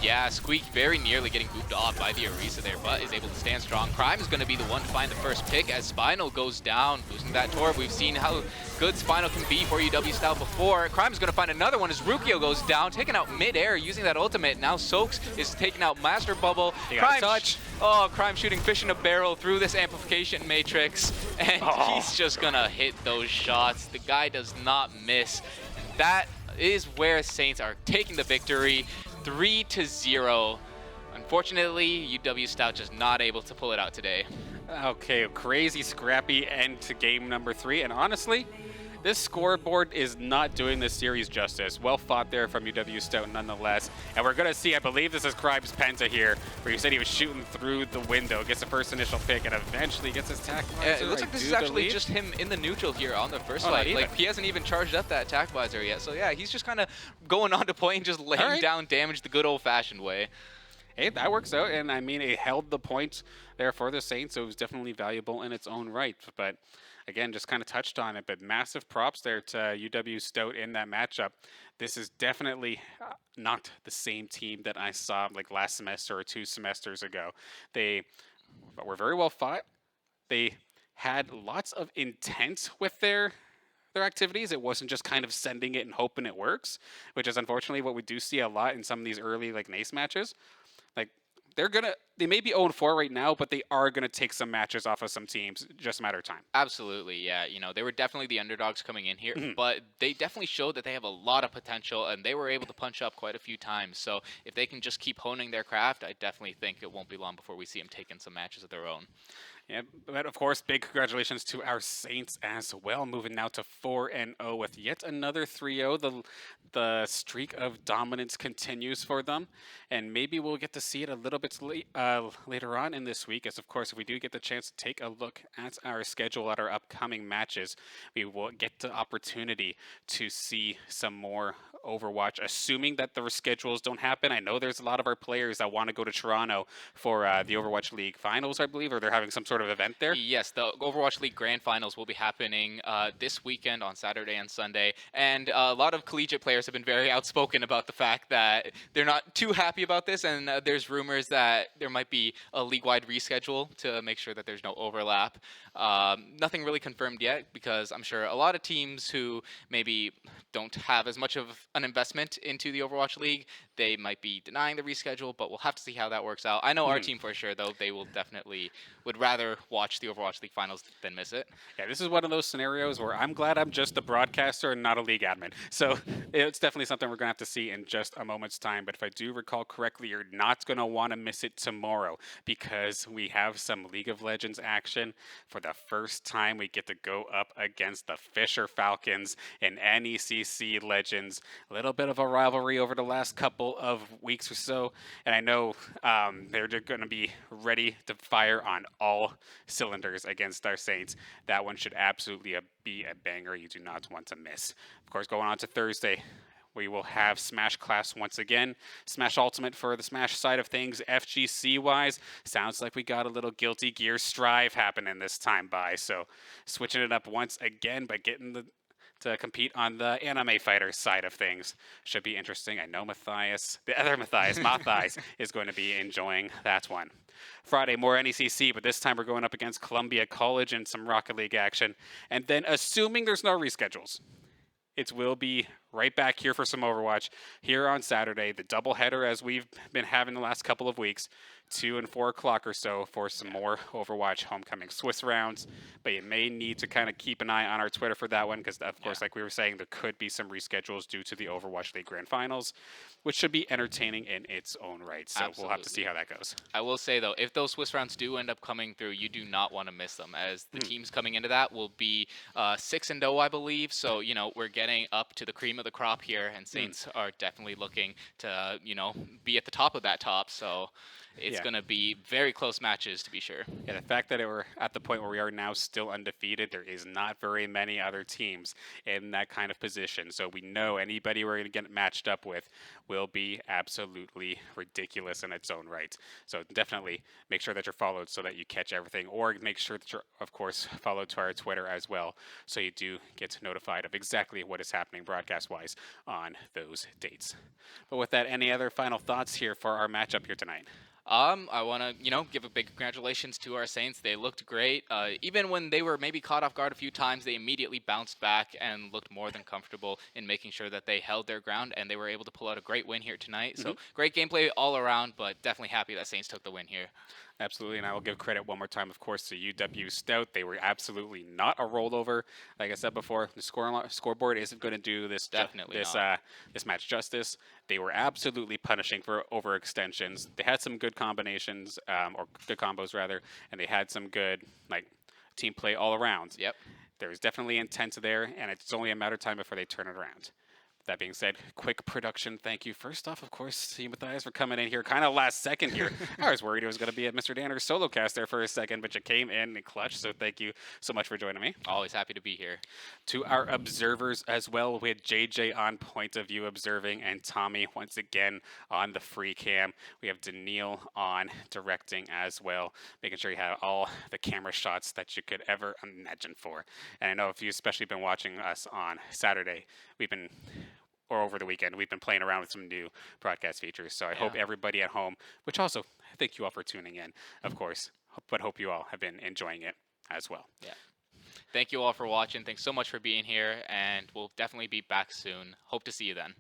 Yeah, Squeak very nearly getting booped off by the Orisa there, but is able to stand strong. Crime is going to be the one to find the first pick as Spinal goes down, losing that torp. We've seen how good Spinal can be for UW Stout before. Crime is going to find another one as Rukio goes down, taken out mid-air using that ultimate. Now Soaks is taking out Master Bubble. Crime touch. Crime shooting fish in a barrel through this amplification matrix, and he's just going to hit those shots. The guy does not miss. And that is where Saints are taking the victory. 3-0. Unfortunately, UW Stout just not able to pull it out today. Okay, a crazy scrappy end to game number 3, and honestly, this scoreboard is not doing this series justice. Well fought there from UW Stout nonetheless. And we're going to see, I believe this is Crime's Penta here, where you said he was shooting through the window, gets the first initial pick, and eventually gets his attack visor. It looks like this is actually just him in the neutral here on the first fight. Like, he hasn't even charged up that attack visor yet. So yeah, he's just kind of going on to point and just laying down damage the good old-fashioned way. Hey, that works out, and I mean, it held the point there for the Saints, so it was definitely valuable in its own right. But again, just kind of touched on it, but massive props there to UW Stout in that matchup. This is definitely not the same team that I saw like last semester or 2 semesters ago. They were very well fought. They had lots of intent with their activities. It wasn't just kind of sending it and hoping it works, which is unfortunately what we do see a lot in some of these early like NACE matches. Like, they may be 0-4 right now, but they are gonna take some matches off of some teams, just a matter of time. Absolutely, yeah. You know, they were definitely the underdogs coming in here, but they definitely showed that they have a lot of potential, and they were able to punch up quite a few times. So if they can just keep honing their craft, I definitely think it won't be long before we see them taking some matches of their own. Yeah, but of course, big congratulations to our Saints as well, moving now to 4-0 with yet another 3-0. The streak of dominance continues for them, and maybe we'll get to see it a little bit later on in this week, as of course, if we do get the chance to take a look at our schedule at our upcoming matches, we will get the opportunity to see some more Overwatch, assuming that the reschedules don't happen. I know there's a lot of our players that want to go to Toronto for the Overwatch League finals, I believe, or they're having some sort sort of event there? Yes, the Overwatch League Grand Finals will be happening this weekend on Saturday and Sunday, and a lot of collegiate players have been very outspoken about the fact that they're not too happy about this, and there's rumors that there might be a league-wide reschedule to make sure that there's no overlap. Nothing really confirmed yet, because I'm sure a lot of teams who maybe don't have as much of an investment into the Overwatch League, they might be denying the reschedule, but we'll have to see how that works out. I know our team for sure, though, they will definitely would rather watch the Overwatch League finals than miss it. Yeah, this is one of those scenarios where I'm glad I'm just a broadcaster and not a league admin. So it's definitely something we're going to have to see in just a moment's time. But if I do recall correctly, you're not going to want to miss it tomorrow, because we have some League of Legends action. For the first time, we get to go up against the Fisher Falcons in NECC Legends. A little bit of a rivalry over the last couple of weeks or so. And I know they're going to be ready to fire on all cylinders against our Saints. That one should absolutely be a banger you do not want to miss. Of course, going on to Thursday, we will have Smash Class once again. Smash Ultimate for the Smash side of things, FGC-wise. Sounds like we got a little Guilty Gear Strive happening this time by. So switching it up once again by getting to compete on the anime fighter side of things. Should be interesting. I know Matthias, the other Matthias, is going to be enjoying that one. Friday, more NECC, but this time we're going up against Columbia College in some Rocket League action. And then, assuming there's no reschedules, it will be right back here for some Overwatch here on Saturday, the doubleheader as we've been having the last couple of weeks, 2 and 4 o'clock or so for some more Overwatch Homecoming Swiss rounds. But you may need to kind of keep an eye on our Twitter for that one, because of course, like we were saying, there could be some reschedules due to the Overwatch League Grand Finals, which should be entertaining in its own right. So We'll have to see how that goes. I will say, though, if those Swiss rounds do end up coming through, you do not want to miss them, as the teams coming into that will be 6-0, I believe. So, we're getting up to the cream of the crop here, and Saints are definitely looking to, be at the top of that top. So it's going to be very close matches, to be sure. Yeah, the fact that we're at the point where we are now still undefeated, there is not very many other teams in that kind of position. So we know anybody we're going to get matched up with will be absolutely ridiculous in its own right. So definitely make sure that you're followed so that you catch everything, or make sure that you're, of course, followed to our Twitter as well, so you do get notified of exactly what is happening broadcast-wise on those dates. But with that, any other final thoughts here for our matchup here tonight? I want to, give a big congratulations to our Saints. They looked great. Even when they were maybe caught off guard a few times, they immediately bounced back and looked more than comfortable in making sure that they held their ground, and they were able to pull out a great win here tonight. So great gameplay all around, but definitely happy that Saints took the win here. Absolutely, and I will give credit one more time, of course, to UW Stout. They were absolutely not a rollover. Like I said before, the scoreboard isn't going to do this this match justice. They were absolutely punishing for overextensions. They had some good combinations, or good combos rather, and they had some good team play all around. Yep. There was definitely intent there, and it's only a matter of time before they turn it around. That being said, quick production thank you. First off, of course, to Matthias for coming in here kind of last second here. I was worried it was going to be at Mr. Danner's solo cast there for a second, but you came in and clutch, so thank you so much for joining me. Always happy to be here. To our observers as well, we had JJ on point of view observing, and Tommy once again on the free cam. We have Daniil on directing as well, making sure you had all the camera shots that you could ever imagine for. And I know if you've especially been watching us on Saturday, or over the weekend, we've been playing around with some new broadcast features. So I hope everybody at home, which also thank you all for tuning in, of course, but hope you all have been enjoying it as well. Yeah. Thank you all for watching. Thanks so much for being here, and we'll definitely be back soon. Hope to see you then.